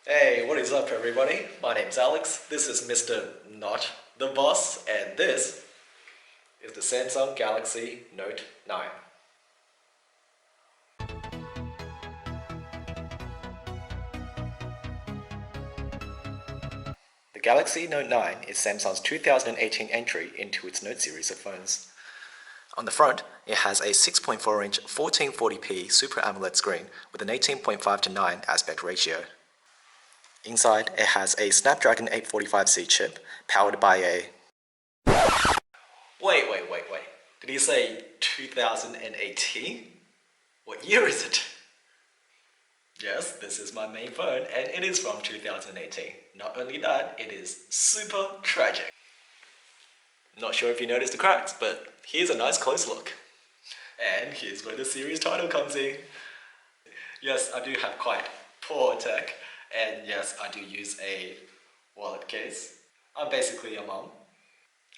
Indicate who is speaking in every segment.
Speaker 1: Hey, what is up everybody? My name's Alex, this is Mr. Not the Boss, and this is the Samsung Galaxy Note 9. The Galaxy Note 9 is Samsung's 2018 entry into its Note series of phones. On the front, it has a 6.4-inch 1440p Super AMOLED screen with an 18.5:9 aspect ratio. Inside, it has a Snapdragon 845C chip powered by a... Wait. Did you say 2018? What year is it? Yes, this is my main phone and it is from 2018. Not only that, it is super tragic. Not sure if you noticed the cracks, but here's a nice close look. And here's where the series title comes in. Yes, I do have quite poor tech, and yes, I do use a wallet case. I'm basically a mom.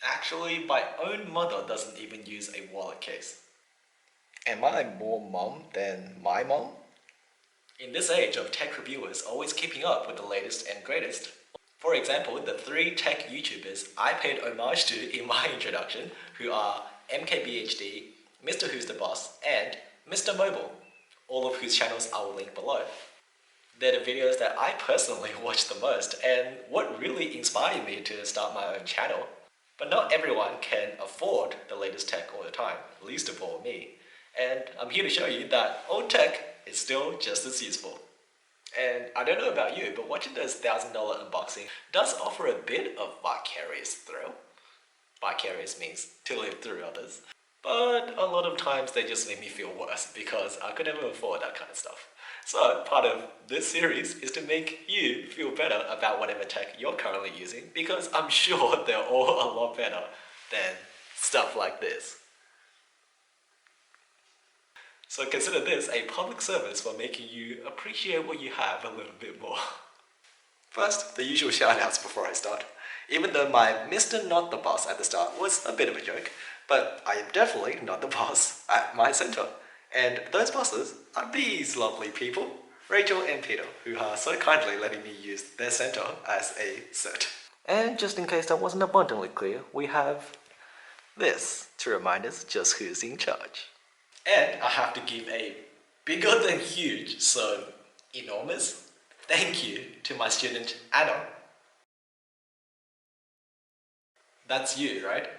Speaker 1: Actually, my own mother doesn't even use a wallet case. Am I more mom than my mom? In this age of tech reviewers always keeping up with the latest and greatest, for example, the 3 tech YouTubers I paid homage to in my introduction, who are MKBHD, Mr. Who's the Boss, and Mr. Mobile, all of whose channels I will link below. They're the videos that I personally watch the most and what really inspired me to start my own channel. But not everyone can afford the latest tech all the time, least of all me. And I'm here to show you that old tech is still just as useful. And I don't know about you, but watching those $1,000 unboxing does offer a bit of vicarious thrill. Vicarious means to live through others. But a lot of times they just make me feel worse because I could never afford that kind of stuff. So part of this series is to make you feel better about whatever tech you're currently using, because I'm sure they're all a lot better than stuff like this. So consider this a public service for making you appreciate what you have a little bit more. First, the usual shoutouts before I start. Even though my Mr. Not the Boss at the start was a bit of a joke, but I am definitely not the boss at my center. And those bosses are these lovely people, Rachel and Peter, who are so kindly letting me use their center as a set. And just in case that wasn't abundantly clear, we have this to remind us just who's in charge. And I have to give a bigger than huge, so enormous, thank you to my student Anna. That's you, right?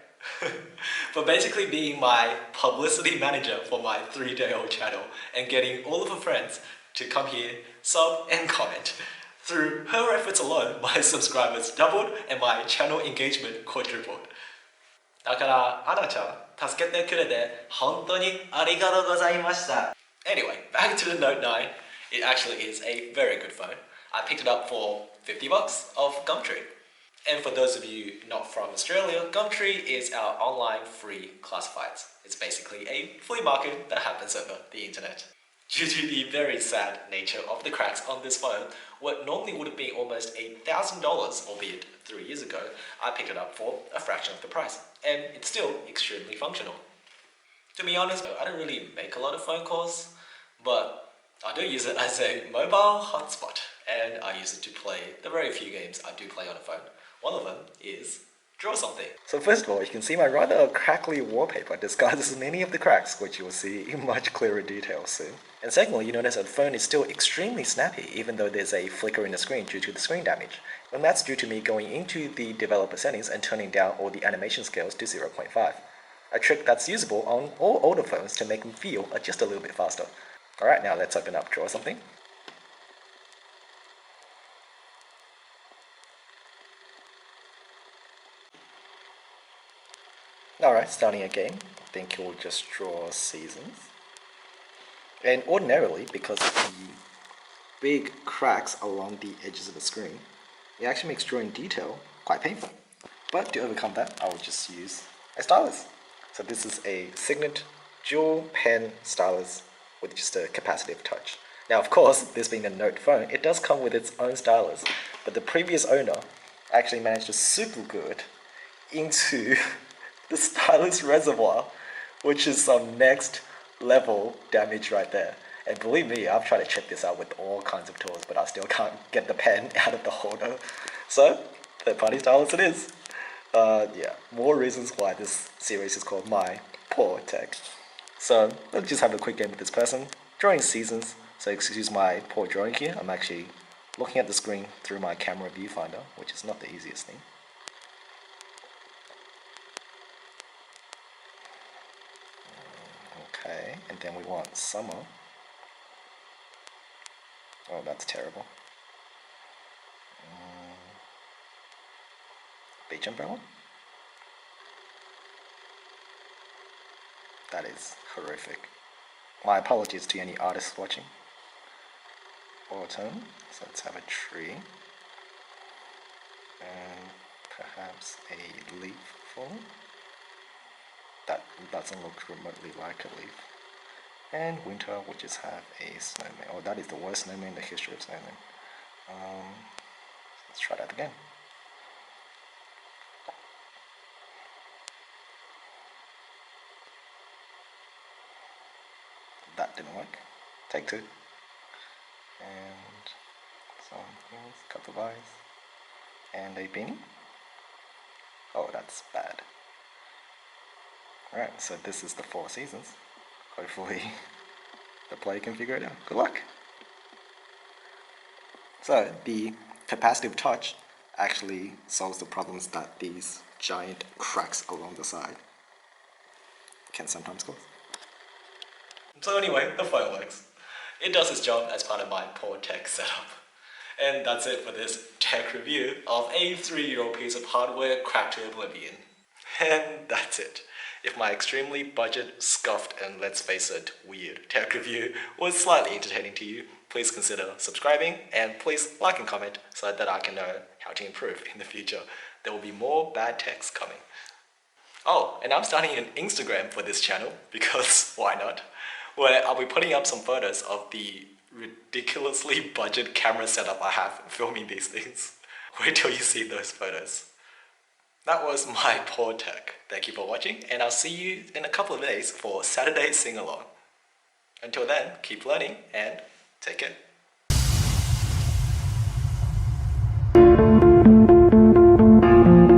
Speaker 1: For basically being my publicity manager for my 3-day-old channel and getting all of her friends to come here, sub and comment. Through her efforts alone, my subscribers doubled and my channel engagement quadrupled. だから、アナちゃん、助けてくれて本当にありがとうございました。Anyway, back to the Note 9. It actually is a very good phone. I picked it up for $50 off Gumtree. And for those of you not from Australia, Gumtree is our online free classifieds. It's basically a flea market that happens over the internet. Due to the very sad nature of the cracks on this phone, what normally would have been almost $1,000, albeit 3 years ago, I picked it up for a fraction of the price, and it's still extremely functional. To be honest, I don't really make a lot of phone calls, but I do use it as a mobile hotspot, and I use it to play the very few games I do play on a phone. One of them is DrawSomething. So first of all, you can see my rather crackly wallpaper disguises many of the cracks, which you will see in much clearer detail soon. And secondly, you notice that the phone is still extremely snappy, even though there's a flicker in the screen due to the screen damage. And that's due to me going into the developer settings and turning down all the animation scales to 0.5. A trick that's usable on all older phones to make them feel just a little bit faster. Alright, now let's open up DrawSomething. Alright, starting a game. I think you'll just draw seasons. And ordinarily, because of the big cracks along the edges of the screen, it actually makes drawing detail quite painful. But to overcome that, I will just use a stylus. So this is a Signet dual pen stylus with just a capacitive touch. Now of course, this being a Note phone, it does come with its own stylus, but the previous owner actually managed to super good into the stylus reservoir, which is some next level damage right there. And believe me, I've tried to check this out with all kinds of tools, but I still can't get the pen out of the holder. So, third-party stylus it is. Yeah, more reasons why this series is called My Poor Tech. So, let's just have a quick game with this person. Drawing seasons, so excuse my poor drawing here. I'm actually looking at the screen through my camera viewfinder, which is not the easiest thing. Okay, and then we want summer. Oh, that's terrible. Beach umbrella? That is horrific. My apologies to any artists watching. Autumn, so let's have a tree. And perhaps a leaf falling. That doesn't look remotely like a leaf. And winter, we just have a snowman. Oh, that is the worst snowman in the history of snowmen. Let's try that again. That didn't work. Take two. And some things, couple of eyes. And a beanie. Oh, that's bad. Alright, so this is the 4 seasons. Hopefully the player can figure it out. Good luck! So the capacitive touch actually solves the problems that these giant cracks along the side can sometimes cause. So anyway, the phone works. It does its job as part of my poor tech setup. And that's it for this tech review of a 3-year-old piece of hardware cracked to oblivion. And that's it. If my extremely budget, scuffed, and let's face it, weird tech review was slightly entertaining to you, please consider subscribing and please like and comment so that I can know how to improve in the future. There will be more bad techs coming. Oh, and I'm starting an Instagram for this channel because why not? Where I'll be putting up some photos of the ridiculously budget camera setup I have filming these things. Wait till you see those photos. That was my poor tech. Thank you for watching, and I'll see you in a couple of days for Saturday sing-along. Until then, keep learning and take care.